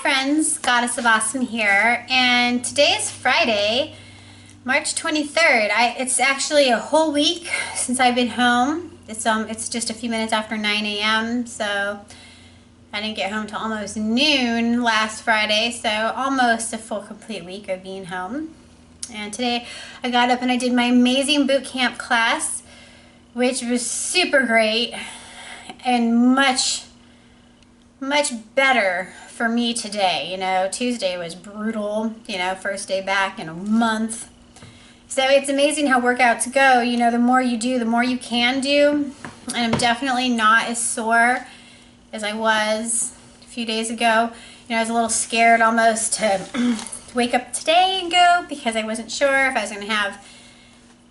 friends, Goddess of Awesome here, and today is Friday, March 23rd. It's actually a whole week since I've been home. It's just a few minutes after 9 a.m. so I didn't get home till almost noon last Friday, so almost a full complete week of being home. And today I got up and I did my amazing boot camp class, which was super great and much better for me today. You know, Tuesday was brutal, you know, first day back in a month. So it's amazing how workouts go. You know, the more you do, the more you can do. And I'm definitely not as sore as I was a few days ago. You know, I was a little scared almost to wake up today and go because I wasn't sure if I was going to have,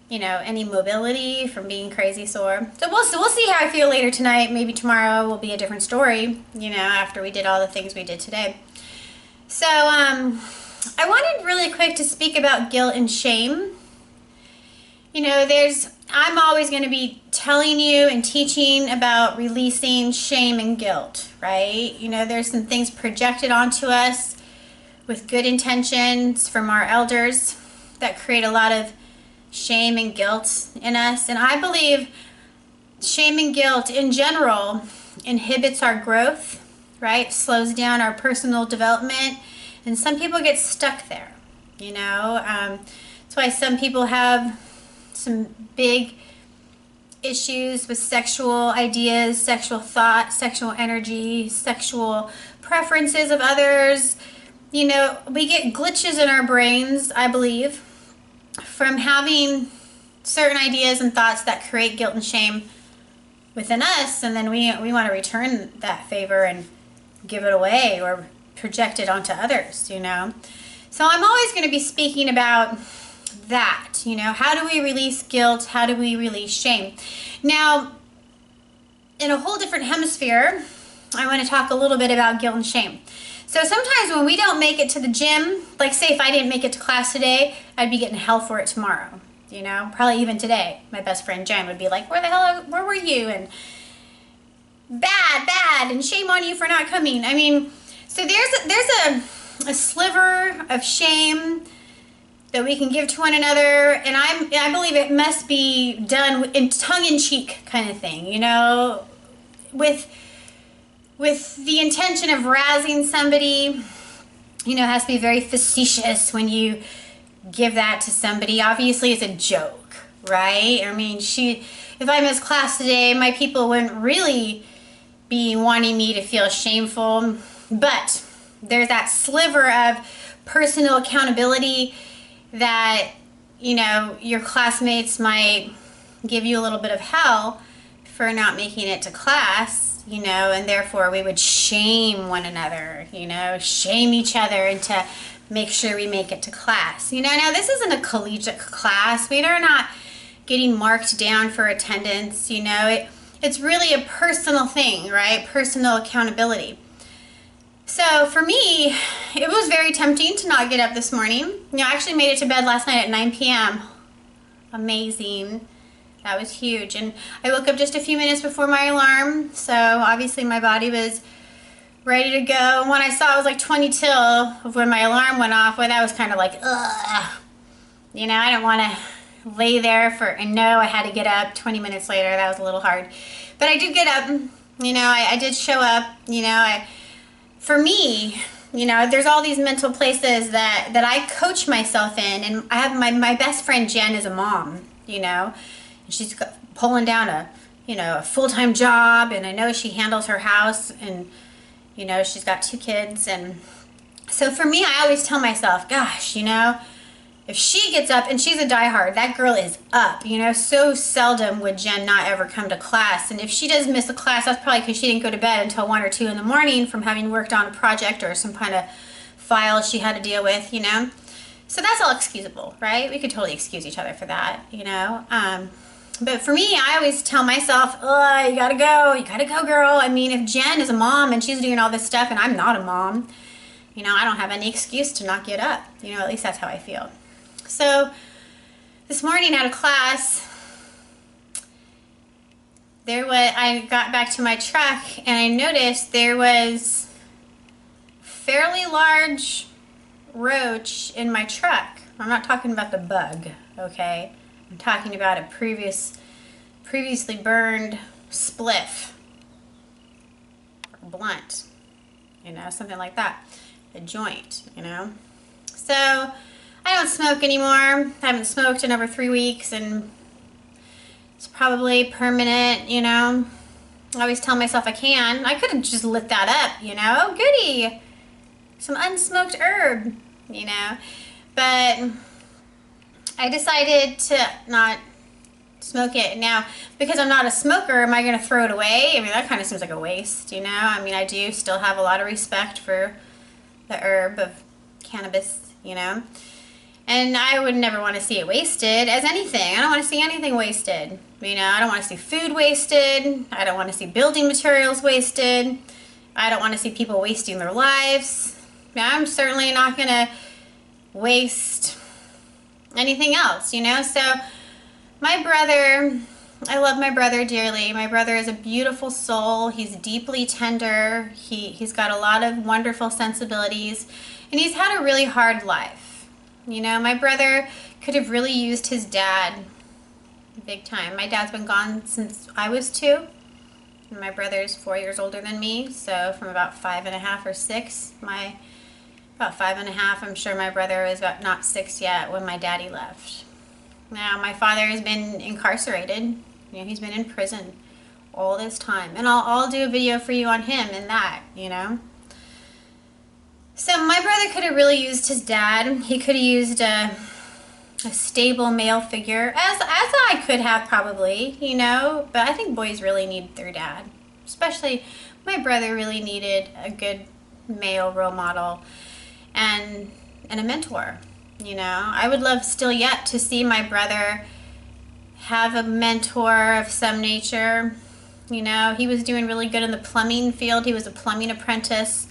you know, any mobility from being crazy sore. So we'll see how I feel later tonight. Maybe tomorrow will be a different story, you know, after we did all the things we did today. So I wanted really quick to speak about guilt and shame. You know, I'm always going to be telling you and teaching about releasing shame and guilt, right? You know, there's some things projected onto us with good intentions from our elders that create a lot of shame and guilt in us. And I believe shame and guilt in general inhibits our growth, right? Slows down our personal development. And some people get stuck there, you know. That's why some people have some big issues with sexual ideas, sexual thought, sexual energy, sexual preferences of others. You know, we get glitches in our brains, I believe, from having certain ideas and thoughts that create guilt and shame within us, and then we want to return that favor and give it away or project it onto others, you know. So I'm always going to be speaking about that, you know, how do we release guilt, how do we release shame? Now, in a whole different hemisphere, I want to talk a little bit about guilt and shame. So sometimes when we don't make it to the gym, like say if I didn't make it to class today, I'd be getting hell for it tomorrow. You know, probably even today, my best friend Jen would be like, where were you? And bad, and shame on you for not coming. I mean, so there's a sliver of shame that we can give to one another, and I believe it must be done in tongue-in-cheek kind of thing, you know, with the intention of razzing somebody. You know, it has to be very facetious when you give that to somebody. Obviously, it's a joke, right? I mean, if I miss class today, my people wouldn't really be wanting me to feel shameful, but there's that sliver of personal accountability that, you know, your classmates might give you a little bit of hell for not making it to class, you know, and therefore we would shame one another, you know, shame each other into make sure we make it to class. You know, now this isn't a collegiate class. We are not getting marked down for attendance, you know. It's really a personal thing, right? Personal accountability. So for me, it was very tempting to not get up this morning. You know, I actually made it to bed last night at 9 p.m. Amazing. That was huge. And I woke up just a few minutes before my alarm, so obviously my body was ready to go. And when I saw it was like 20 till of when my alarm went off, well, that was kind of like, ugh. You know, I don't want to lay there and know I had to get up 20 minutes later. That was a little hard. But I did get up. You know, I did show up. You know, for me, you know, there's all these mental places that I coach myself in. And I have my best friend Jen is a mom, you know. And she's pulling down a full-time job. And I know she handles her house. And, you know, she's got 2 kids. And so for me, I always tell myself, gosh, you know, if she gets up, and she's a diehard, that girl is up, you know. So seldom would Jen not ever come to class. And if she does miss a class, that's probably because she didn't go to bed until 1 or 2 in the morning from having worked on a project or some kind of file she had to deal with, you know. So that's all excusable, right? We could totally excuse each other for that, you know. But for me, I always tell myself, oh, you gotta go, girl. I mean, if Jen is a mom and she's doing all this stuff and I'm not a mom, you know, I don't have any excuse to not get up. You know, at least that's how I feel. So this morning out of class, I got back to my truck and I noticed there was fairly large roach in my truck. I'm not talking about the bug, okay? I'm talking about a previously burned spliff, or blunt, you know, something like that, a joint, you know. So I don't smoke anymore. I haven't smoked in over 3 weeks, and it's probably permanent, you know. I always tell myself I can. I could have just lit that up, you know. Oh, goody, some unsmoked herb, you know. But I decided to not smoke it. Now, because I'm not a smoker, am I going to throw it away? I mean, that kind of seems like a waste, you know. I mean, I do still have a lot of respect for the herb of cannabis, you know. And I would never want to see it wasted as anything. I don't want to see anything wasted. You know, I don't want to see food wasted. I don't want to see building materials wasted. I don't want to see people wasting their lives. I'm certainly not going to waste anything else, you know. So my brother, I love my brother dearly. My brother is a beautiful soul. He's deeply tender. He's got a lot of wonderful sensibilities, and he's had a really hard life. You know, my brother could have really used his dad big time. My dad's been gone since I was 2. And my brother's 4 years older than me, so from about 5.5 or 6. About 5.5, I'm sure my brother was about not 6 yet when my daddy left. Now, my father has been incarcerated. You know, he's been in prison all this time. And I'll do a video for you on him and that, you know. So my brother could have really used his dad. He could have used a stable male figure, as I could have probably, you know. But I think boys really need their dad. Especially my brother really needed a good male role model and a mentor, you know. I would love still yet to see my brother have a mentor of some nature. You know, he was doing really good in the plumbing field. He was a plumbing apprentice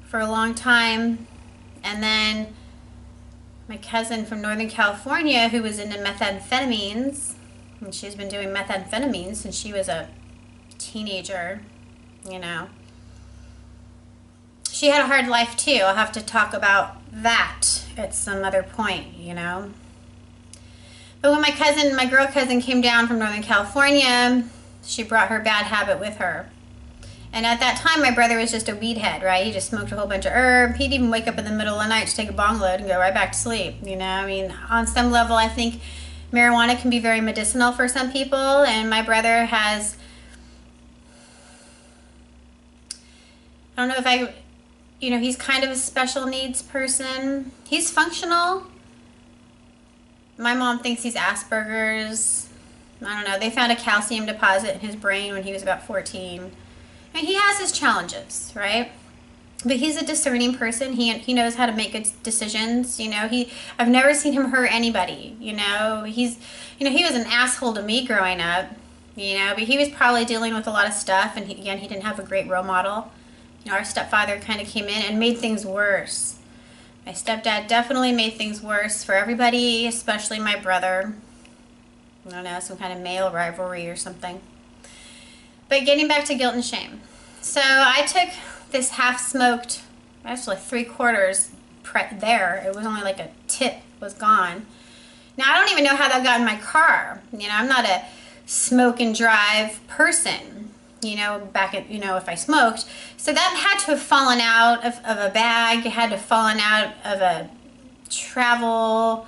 for a long time. And then my cousin from Northern California, who was into methamphetamines, and she's been doing methamphetamines since she was a teenager, you know. She had a hard life too. I'll have to talk about that at some other point, you know. But when my girl cousin came down from Northern California, she brought her bad habit with her. And at that time, my brother was just a weed head, right? He just smoked a whole bunch of herb. He'd even wake up in the middle of the night to take a bong load and go right back to sleep, you know? I mean, on some level, I think marijuana can be very medicinal for some people. And my brother has, I don't know if you know, he's kind of a special needs person. He's functional. My mom thinks he's Asperger's. I don't know. They found a calcium deposit in his brain when he was about 14. I mean, he has his challenges, right? But he's a discerning person. He knows how to make good decisions. You know, I've never seen him hurt anybody. You know, he was an asshole to me growing up. You know, but he was probably dealing with a lot of stuff, and he didn't have a great role model. You know, our stepfather kind of came in and made things worse. My stepdad definitely made things worse for everybody, especially my brother. I don't know, some kind of male rivalry or something. But getting back to guilt and shame. So I took this half-smoked, actually 3/4 there. It was only like a tip was gone. Now, I don't even know how that got in my car. You know, I'm not a smoke and drive person, you know, if I smoked. So that had to have fallen out of a bag. It had to have fallen out of a travel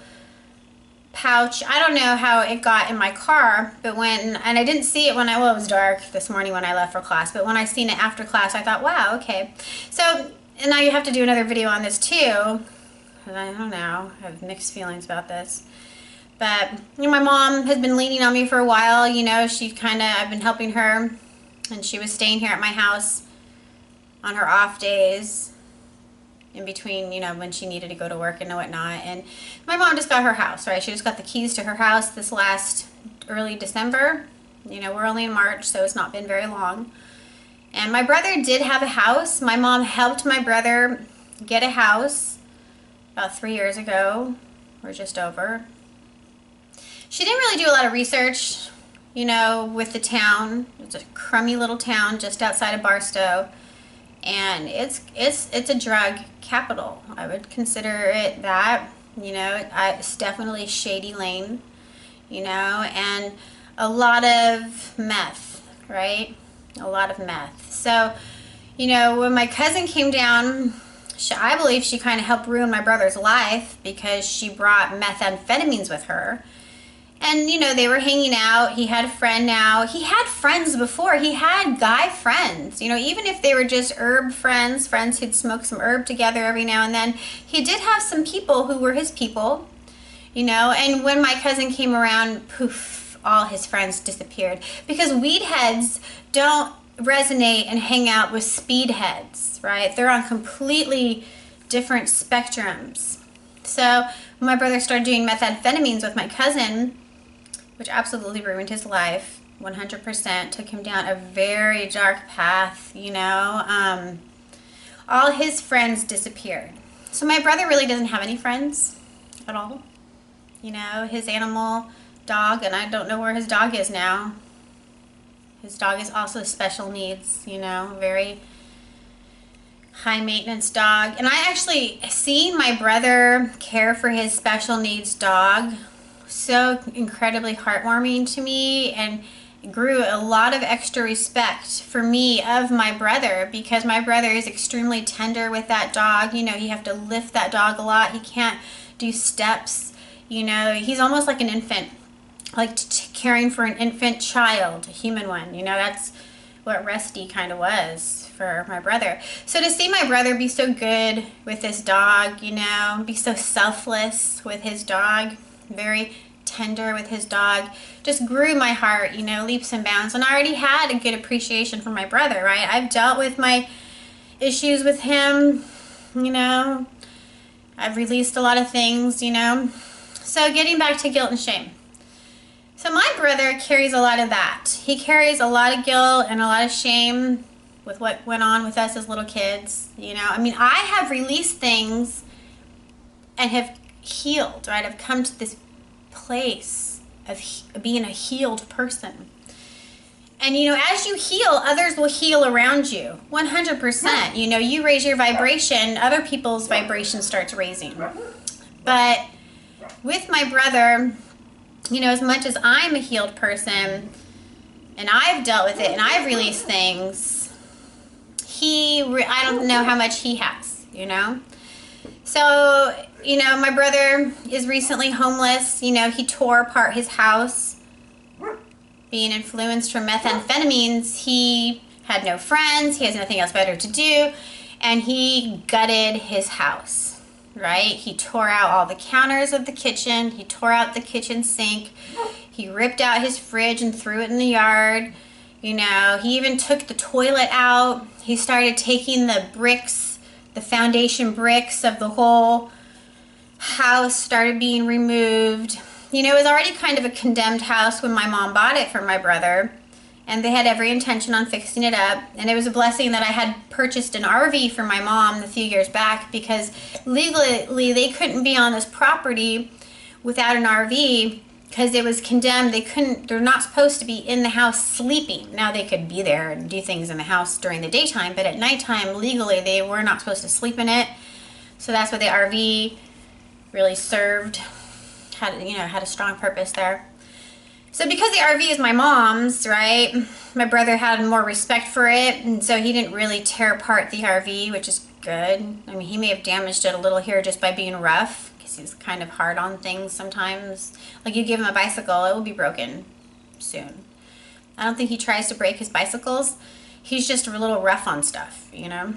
pouch. I don't know how it got in my car, but and I didn't see it it was dark this morning when I left for class, but when I seen it after class, I thought, wow, okay. So, and now you have to do another video on this too. I don't know, I have mixed feelings about this. But, you know, my mom has been leaning on me for a while, you know, I've been helping her, and she was staying here at my house on her off days, in between, you know, when she needed to go to work and whatnot. And my mom just got her house, right? She just got the keys to her house this last early December. You know, we're only in March, so it's not been very long. And my brother did have a house. My mom helped my brother get a house about 3 years ago, or just over. She didn't really do a lot of research, you know, with the town. It's a crummy little town just outside of Barstow. And it's a drug capital. I would consider it that. You know, it's definitely shady lane, you know, and a lot of meth, right? A lot of meth. So, you know, when my cousin came down, I believe she kind of helped ruin my brother's life because she brought methamphetamines with her. And, you know, they were hanging out. He had a friend now. He had friends before. He had guy friends. You know, even if they were just herb friends, friends who'd smoke some herb together every now and then, he did have some people who were his people, you know. And when my cousin came around, poof, all his friends disappeared. Because weed heads don't resonate and hang out with speed heads, right? They're on completely different spectrums. So when my brother started doing methamphetamines with my cousin, which absolutely ruined his life, 100%, took him down a very dark path, you know. All his friends disappeared. So my brother really doesn't have any friends at all. You know, his animal dog, and I don't know where his dog is now. His dog is also special needs, you know, very high maintenance dog. And I actually seen my brother care for his special needs dog, so incredibly heartwarming to me, and grew a lot of extra respect for me of my brother, because my brother is extremely tender with that dog. You know, you have to lift that dog a lot. He can't do steps. You know, he's almost like an infant, like caring for an infant child, a human one. You know, that's what Rusty kind of was for my brother. So to see my brother be so good with his dog, you know, be so selfless with his dog, very tender with his dog, just grew my heart, you know, leaps and bounds. And I already had a good appreciation for my brother, right? I've dealt with my issues with him, you know. I've released a lot of things, you know. So getting back to guilt and shame. So my brother carries a lot of that. He carries a lot of guilt and a lot of shame with what went on with us as little kids, you know. I mean, I have released things and have healed, right? I've come to this place of being a healed person. And, you know, as you heal, others will heal around you. 100%. You know, you raise your vibration, other people's vibration starts raising. But with my brother, you know, as much as I'm a healed person and I've dealt with it and I've released things, I don't know how much he has, you know. So, you know, my brother is recently homeless. You know, he tore apart his house. Being influenced from methamphetamines, he had no friends. He has nothing else better to do. And he gutted his house, right? He tore out all the counters of the kitchen. He tore out the kitchen sink. He ripped out his fridge and threw it in the yard. You know, he even took the toilet out. He started taking the bricks, the foundation bricks of the whole house started being removed. You know, it was already kind of a condemned house when my mom bought it for my brother, and they had every intention on fixing it up. And it was a blessing that I had purchased an RV for my mom a few years back, because legally they couldn't be on this property without an RV because it was condemned. They're not supposed to be in the house sleeping. Now they could be there and do things in the house during the daytime, but at nighttime, legally, they were not supposed to sleep in it. So that's what the RV really served, had a strong purpose there. So because the RV is my mom's, right, my brother had more respect for it, and so he didn't really tear apart the RV, which is good. I mean, he may have damaged it a little here just by being rough, because he's kind of hard on things sometimes. Like, you give him a bicycle, it will be broken soon. I don't think he tries to break his bicycles. He's just a little rough on stuff, you know.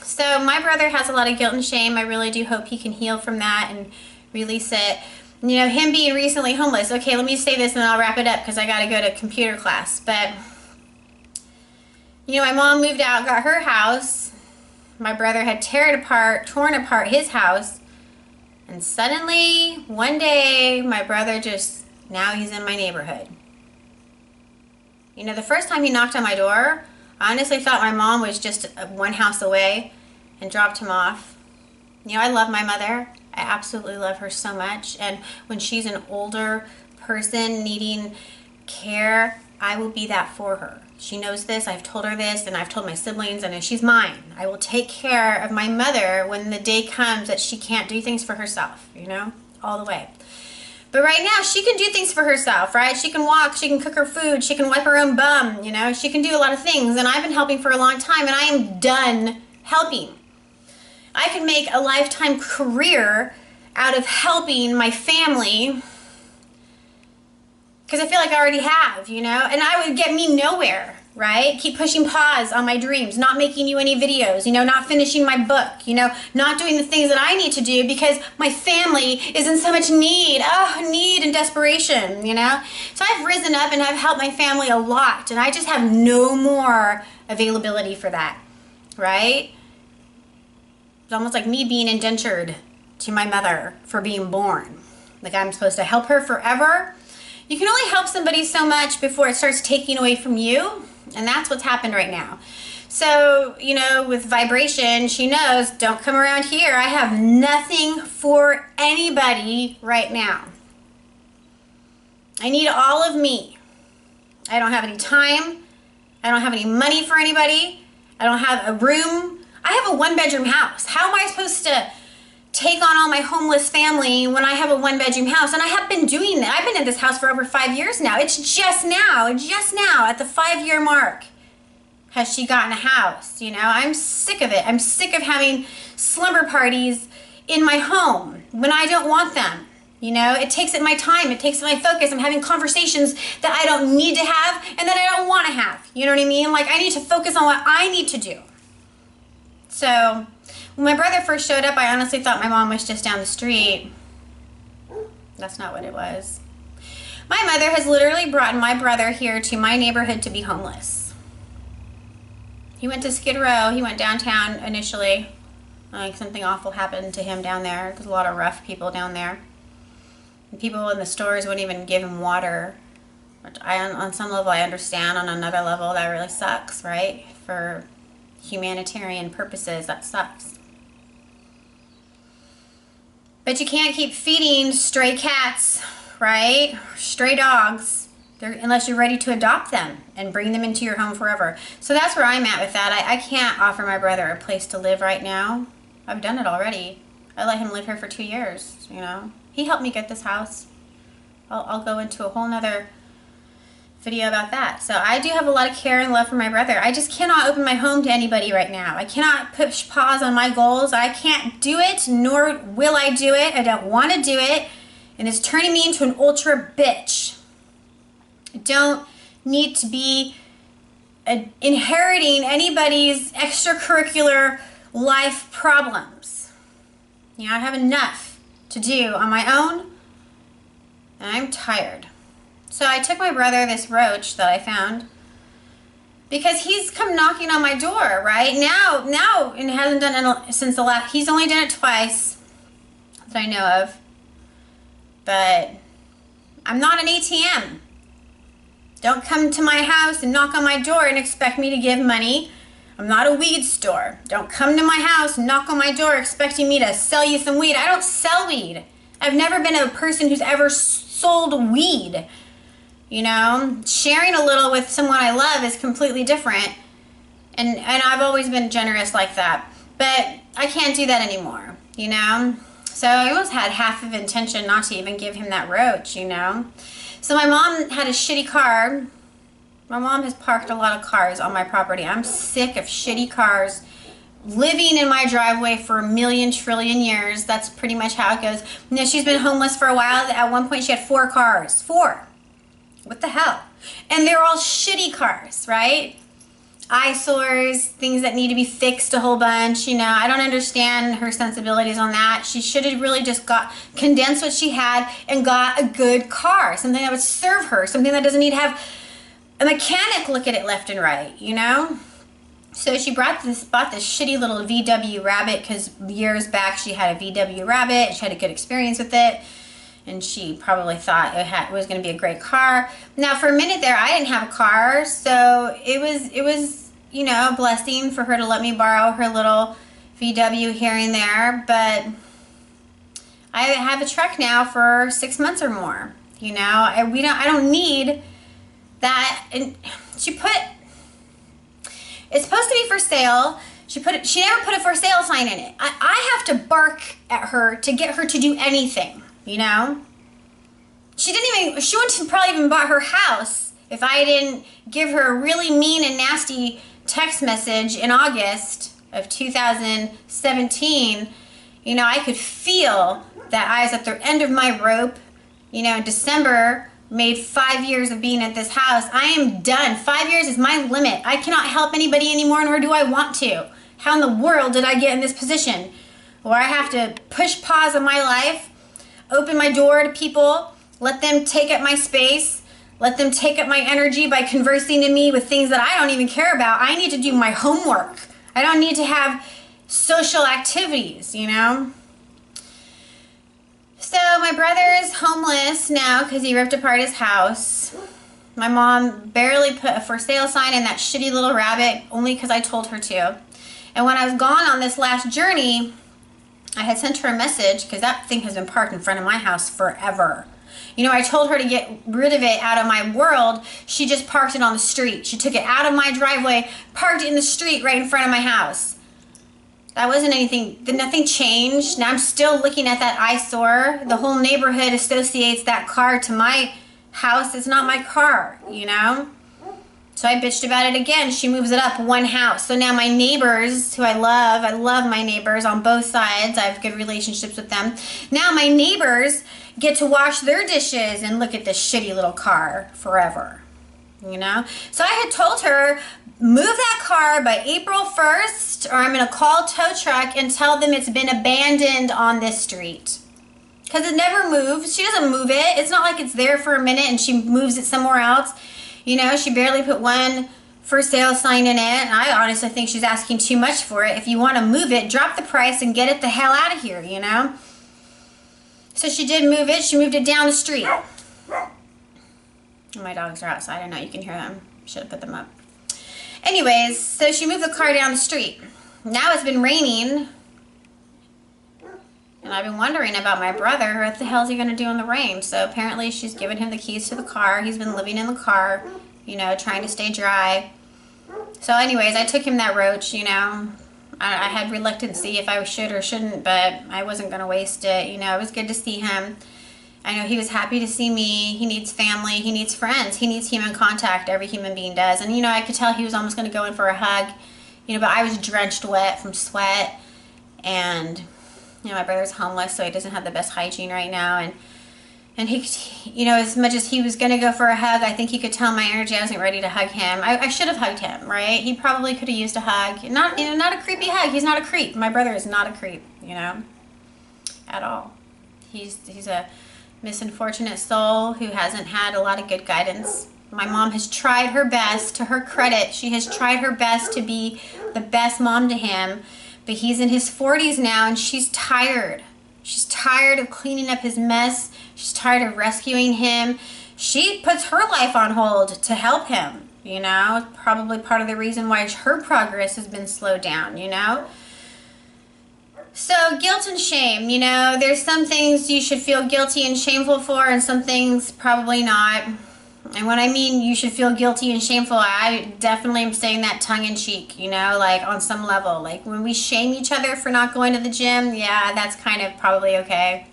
So my brother has a lot of guilt and shame. I really do hope he can heal from that and release it. You know, him being recently homeless. Okay, let me say this and then I'll wrap it up because I got to go to computer class. But, you know, my mom moved out, got her house. My brother had torn apart his house. And suddenly, one day, my brother now he's in my neighborhood. You know, the first time he knocked on my door, I honestly thought my mom was just one house away and dropped him off. You know, I love my mother. I absolutely love her so much. And when she's an older person needing care, I will be that for her. She knows this, I've told her this, and I've told my siblings, and she's mine. I will take care of my mother when the day comes that she can't do things for herself, you know, all the way. But right now, she can do things for herself, right? She can walk, she can cook her food, she can wipe her own bum, you know? She can do a lot of things, and I've been helping for a long time, and I am done helping. I can make a lifetime career out of helping my family because I feel like I already have, you know? And I would get me nowhere, right? Keep pushing pause on my dreams, not making you any videos, you know, not finishing my book, you know, not doing the things that I need to do because my family is in so much need, need and desperation, you know? So I've risen up and I've helped my family a lot, and I just have no more availability for that, right? It's almost like me being indentured to my mother for being born. Like I'm supposed to help her forever. You can only help somebody so much before it starts taking away from you, and that's what's happened right now. So, you know, with vibration, she knows, don't come around here. I have nothing for anybody right now. I need all of me. I don't have any time. I don't have any money for anybody. I don't have a room. I have a one-bedroom house. How am I supposed to take on all my homeless family when I have a one-bedroom house? And I have been doing that. I've been in this house for over 5 years now. It's just now at the 5-year mark has she gotten a house, you know? I'm sick of it. I'm sick of having slumber parties in my home when I don't want them. You know, it takes up my time. It takes up my focus. I'm having conversations that I don't need to have and that I don't want to have. You know what I mean? Like I need to focus on what I need to do. So when my brother first showed up, I honestly thought my mom was just down the street. That's not what it was. My mother has literally brought my brother here to my neighborhood to be homeless. He went to Skid Row. He went downtown initially. Like something awful happened to him down there. There's a lot of rough people down there. And people in the stores wouldn't even give him water. Which on some level I understand. On another level that really sucks, right? For humanitarian purposes, that sucks. But you can't keep feeding stray cats, right? Stray dogs, unless you're ready to adopt them and bring them into your home forever. So that's where I'm at with that. I can't offer my brother a place to live right now. I've done it already. I let him live here for 2 years, you know. He helped me get this house. I'll go into a whole nother video about that. So I do have a lot of care and love for my brother. I just cannot open my home to anybody right now. I cannot push pause on my goals. I can't do it, nor will I do it. I don't want to do it. And it's turning me into an ultra bitch. I don't need to be inheriting anybody's extracurricular life problems. You know, I have enough to do on my own, and I'm tired. So I took my brother this roach that I found because he's come knocking on my door, right? Now, and hasn't done it since the last, he's only done it twice that I know of. But I'm not an ATM. Don't come to my house and knock on my door and expect me to give money. I'm not a weed store. Don't come to my house and knock on my door expecting me to sell you some weed. I don't sell weed. I've never been a person who's ever sold weed. You know, sharing a little with someone I love is completely different. And I've always been generous like that. But I can't do that anymore, you know. So I almost had half of intention not to even give him that roach, you know. So my mom had a shitty car. My mom has parked a lot of cars on my property. I'm sick of shitty cars living in my driveway for a million trillion years. That's pretty much how it goes. You know, she's been homeless for a while. At one point she had 4 cars. 4. What the hell? And they're all shitty cars, right? Eyesores, things that need to be fixed a whole bunch, you know. I don't understand her sensibilities on that. She should have really just condensed what she had and got a good car. Something that would serve her. Something that doesn't need to have a mechanic look at it left and right, you know? So she bought this shitty little VW Rabbit because years back she had a VW Rabbit. She had a good experience with it. And she probably thought it was going to be a great car. Now, for a minute there, I didn't have a car, so it was, you know, a blessing for her to let me borrow her little VW here and there. But I have a truck now for 6 months or more. You know, I don't need that, and she put, it's supposed to be for sale. She never put a for sale sign in it. I have to bark at her to get her to do anything, you know? She wouldn't probably even bought her house if I didn't give her a really mean and nasty text message in August of 2017. You know, I could feel that I was at the end of my rope. You know, in December, made 5 years of being at this house. I am done. 5 years is my limit. I cannot help anybody anymore, nor do I want to. How in the world did I get in this position where I have to push pause on my life, open my door to people, let them take up my space, let them take up my energy by conversing to me with things that I don't even care about? I need to do my homework. I don't need to have social activities, you know? So my brother is homeless now because he ripped apart his house. My mom barely put a for sale sign in that shitty little rabbit, only because I told her to. And when I was gone on this last journey, I had sent her a message because that thing has been parked in front of my house forever. You know, I told her to get rid of it out of my world. She just parked it on the street. She took it out of my driveway, parked it in the street right in front of my house. That wasn't anything, nothing changed. Now I'm still looking at that eyesore. The whole neighborhood associates that car to my house. It's not my car, you know? So I bitched about it again. She moves it up one house. So now my neighbors, who I love my neighbors on both sides. I have good relationships with them. Now my neighbors get to wash their dishes and look at this shitty little car forever, you know? So I had told her, move that car by April 1st or I'm gonna call a tow truck and tell them it's been abandoned on this street. Because it never moves. She doesn't move it. It's not like it's there for a minute and she moves it somewhere else. You know, she barely put one for sale sign in it. And I honestly think she's asking too much for it. If you want to move it, drop the price and get it the hell out of here, you know? So she did move it. She moved it down the street. My dogs are outside. I know you can hear them. Should have put them up. Anyways, so she moved the car down the street. Now it's been raining. And I've been wondering about my brother. What the hell is he going to do in the rain? So apparently she's given him the keys to the car. He's been living in the car, you know, trying to stay dry. So anyways, I took him that roach, you know. I had reluctancy if I should or shouldn't, but I wasn't going to waste it. You know, it was good to see him. I know he was happy to see me. He needs family. He needs friends. He needs human contact. Every human being does. And, you know, I could tell he was almost going to go in for a hug. You know, but I was drenched wet from sweat. And, you know, my brother's homeless, so he doesn't have the best hygiene right now. And he, you know, as much as he was going to go for a hug, I think he could tell my energy I wasn't ready to hug him. I should have hugged him, right? He probably could have used a hug. Not, you know, not a creepy hug. He's not a creep. My brother is not a creep, you know, at all. He's a misunfortunate soul who hasn't had a lot of good guidance. My mom has tried her best. To her credit, she has tried her best to be the best mom to him. But he's in his 40s now, and she's tired. She's tired of cleaning up his mess. She's tired of rescuing him. She puts her life on hold to help him, you know. Probably part of the reason why her progress has been slowed down, you know. So guilt and shame, you know. There's some things you should feel guilty and shameful for, and some things probably not. And when I mean you should feel guilty and shameful, I definitely am saying that tongue-in-cheek, you know, like on some level. Like when we shame each other for not going to the gym, yeah, that's kind of probably okay.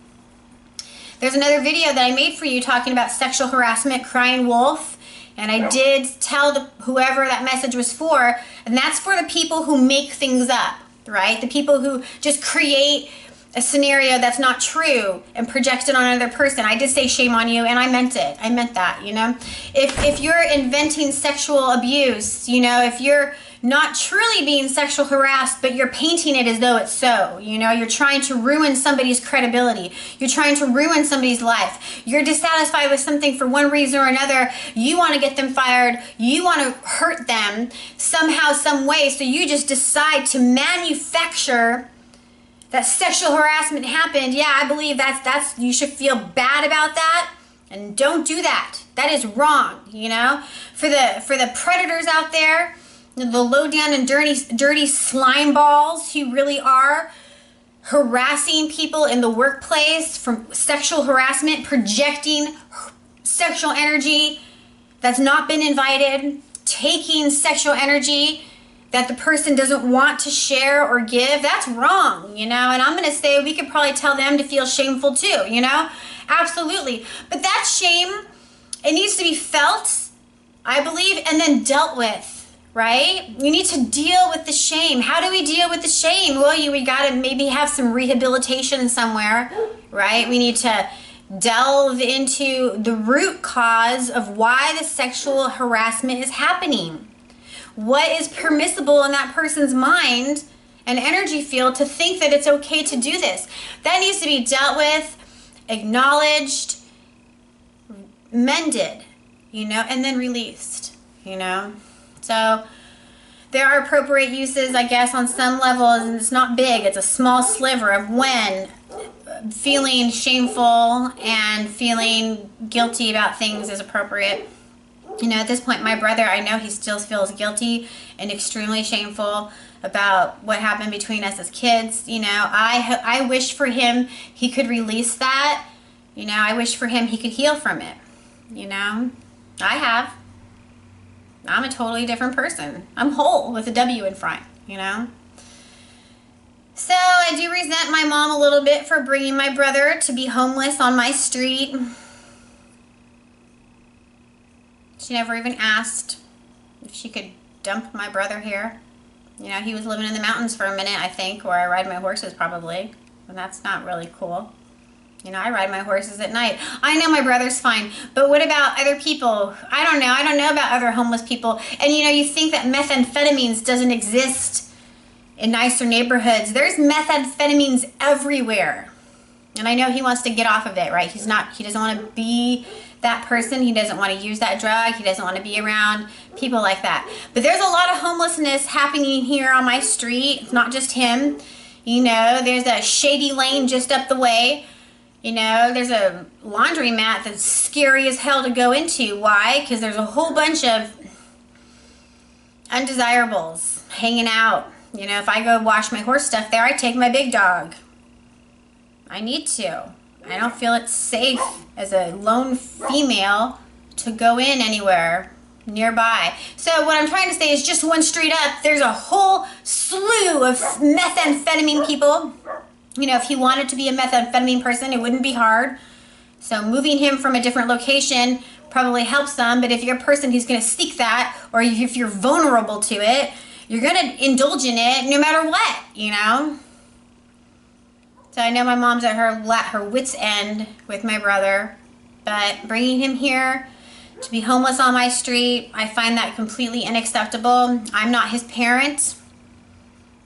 There's another video that I made for you talking about sexual harassment, crying wolf. And I did tell whoever that message was for, and that's for the people who make things up, right? The people who just create a scenario that's not true and project it on another person. I did say shame on you, and I meant it. I meant that, you know. If you're inventing sexual abuse, you know, if you're not truly being sexual harassed, but you're painting it as though it's so, you know, you're trying to ruin somebody's credibility. You're trying to ruin somebody's life. You're dissatisfied with something for one reason or another. You want to get them fired. You want to hurt them somehow, some way. So you just decide to manufacture that sexual harassment happened. Yeah, I believe that's you should feel bad about that, and don't do that. That is wrong, you know. For the predators out there, the low down and dirty slime balls who really are harassing people in the workplace from sexual harassment, projecting sexual energy that's not been invited, taking sexual energy that the person doesn't want to share or give, that's wrong, you know? And I'm going to say we could probably tell them to feel shameful too, you know? Absolutely. But that shame, it needs to be felt, I believe, and then dealt with, right? We need to deal with the shame. How do we deal with the shame? Well, we got to maybe have some rehabilitation somewhere, right? We need to delve into the root cause of why the sexual harassment is happening. What is permissible in that person's mind and energy field to think that it's okay to do this? That needs to be dealt with, acknowledged, mended, you know, and then released, you know. So there are appropriate uses, I guess, on some levels, and it's not big. It's a small sliver of when feeling shameful and feeling guilty about things is appropriate. You know, at this point, my brother, I know he still feels guilty and extremely shameful about what happened between us as kids. You know, I wish for him he could release that. You know, I wish for him he could heal from it. You know, I have. I'm a totally different person. I'm whole with a W in front, you know. So I do resent my mom a little bit for bringing my brother to be homeless on my street. She never even asked if she could dump my brother here. You know, he was living in the mountains for a minute, I think, where I ride my horses probably. And that's not really cool. You know, I ride my horses at night. I know my brother's fine, but what about other people? I don't know. I don't know about other homeless people. And you know, you think that methamphetamines doesn't exist in nicer neighborhoods. There's methamphetamines everywhere. And I know he wants to get off of it, right? He doesn't want to be that person. He doesn't want to use that drug. He doesn't want to be around people like that. But there's a lot of homelessness happening here on my street. It's not just him. You know, there's a shady lane just up the way. You know, there's a laundromat that's scary as hell to go into. Why? Because there's a whole bunch of undesirables hanging out. You know, if I go wash my horse stuff there, I take my big dog. I need to. I don't feel it's safe as a lone female to go in anywhere nearby. So what I'm trying to say is just one street up, there's a whole slew of methamphetamine people. You know, if he wanted to be a methamphetamine person, it wouldn't be hard. So moving him from a different location probably helps them. But if you're a person who's going to seek that, or if you're vulnerable to it, you're going to indulge in it no matter what, you know. So I know my mom's at her wit's end with my brother, but bringing him here to be homeless on my street, I find that completely unacceptable. I'm not his parent.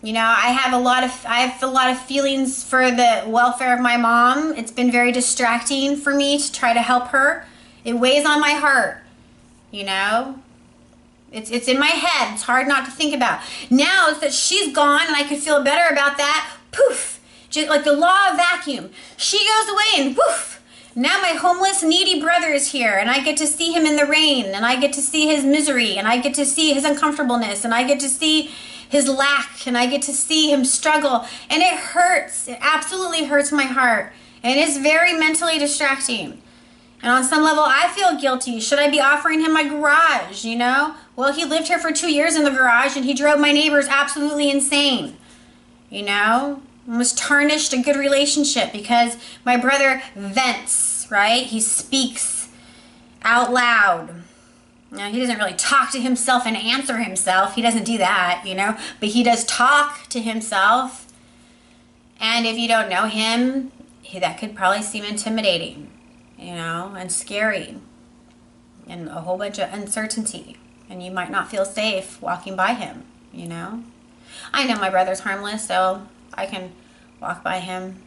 You know, I have a lot of feelings for the welfare of my mom. It's been very distracting for me to try to help her. It weighs on my heart, you know. It's in my head. It's hard not to think about. Now that she's gone and I could feel better about that, poof. Just like the law of vacuum. She goes away and woof. Now my homeless, needy brother is here, and I get to see him in the rain, and I get to see his misery, and I get to see his uncomfortableness, and I get to see his lack, and I get to see him struggle, and it hurts. It absolutely hurts my heart, and it's very mentally distracting. And on some level, I feel guilty. Should I be offering him my garage, you know? Well, he lived here for 2 years in the garage, and he drove my neighbors absolutely insane, you know? Almost tarnished a good relationship because my brother vents, right? He speaks out loud. Now, he doesn't really talk to himself and answer himself. He doesn't do that, you know, but he does talk to himself. And if you don't know him, that could probably seem intimidating, you know, and scary and a whole bunch of uncertainty. And you might not feel safe walking by him, you know. I know my brother's harmless, so I can walk by him.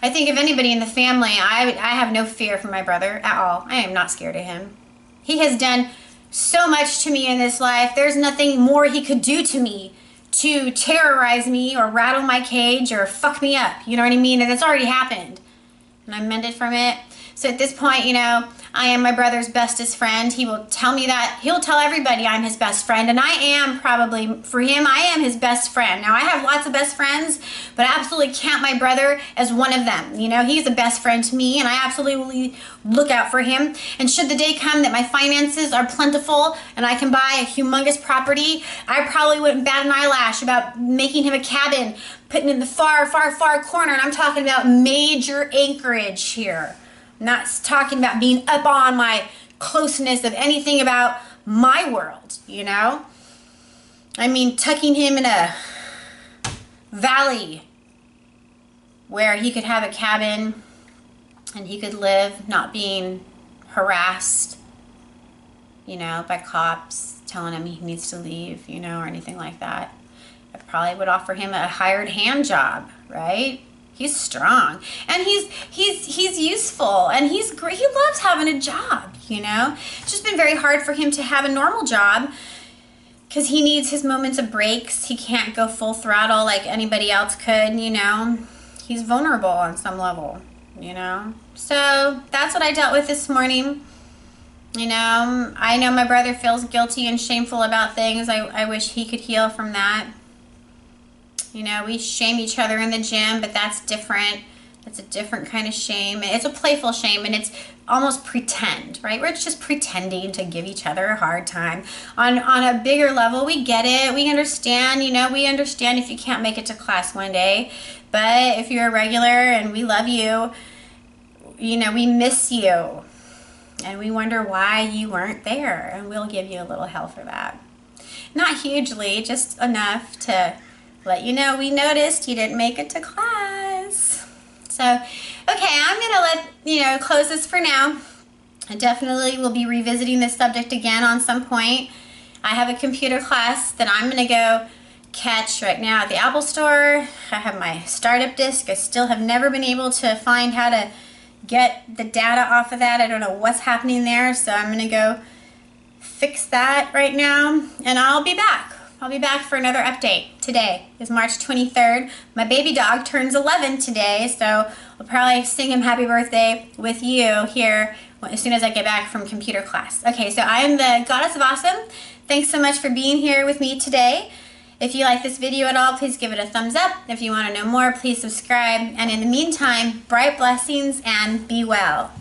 I think if anybody in the family, I have no fear for my brother at all. I am not scared of him. He has done so much to me in this life. There's nothing more he could do to me to terrorize me or rattle my cage or fuck me up. You know what I mean? And it's already happened. And I'm mended from it. So at this point, you know, I am my brother's bestest friend. He will tell me that. He'll tell everybody I'm his best friend, and I am probably, for him, I am his best friend. Now, I have lots of best friends, but I absolutely count my brother as one of them. You know, he's a best friend to me, and I absolutely look out for him. And should the day come that my finances are plentiful and I can buy a humongous property, I probably wouldn't bat an eyelash about making him a cabin, putting in the far, far, far corner. And I'm talking about major acreage here. I'm not talking about being up on my closeness of anything about my world, you know? I mean, tucking him in a valley where he could have a cabin and he could live not being harassed, you know, by cops telling him he needs to leave, you know, or anything like that. I probably would offer him a hired hand job, right? He's strong, and he's useful, and he's great. He loves having a job, you know. It's just been very hard for him to have a normal job because he needs his moments of breaks. He can't go full throttle like anybody else could, you know. He's vulnerable on some level, you know. So that's what I dealt with this morning. You know, I know my brother feels guilty and shameful about things. I wish he could heal from that. You know, we shame each other in the gym, but that's different. It's a different kind of shame. It's a playful shame, and it's almost pretend, right? We're just pretending to give each other a hard time. On a bigger level, we get it. We understand, you know, we understand if you can't make it to class one day. But if you're a regular and we love you, you know, we miss you. And we wonder why you weren't there. And we'll give you a little hell for that. Not hugely, just enough to let you know we noticed you didn't make it to class. So, okay, I'm gonna close this for now. I definitely will be revisiting this subject again on some point. I have a computer class that I'm gonna go catch right now at the Apple Store. I have my startup disk. I still have never been able to find how to get the data off of that. I don't know what's happening there, so I'm gonna go fix that right now, and I'll be back. I'll be back for another update. Today is March 23rd. My baby dog turns 11 today, so I'll probably sing him happy birthday with you here as soon as I get back from computer class. Okay, so I am the Goddess of Awesome. Thanks so much for being here with me today. If you like this video at all, please give it a thumbs up. If you want to know more, please subscribe. And in the meantime, bright blessings and be well.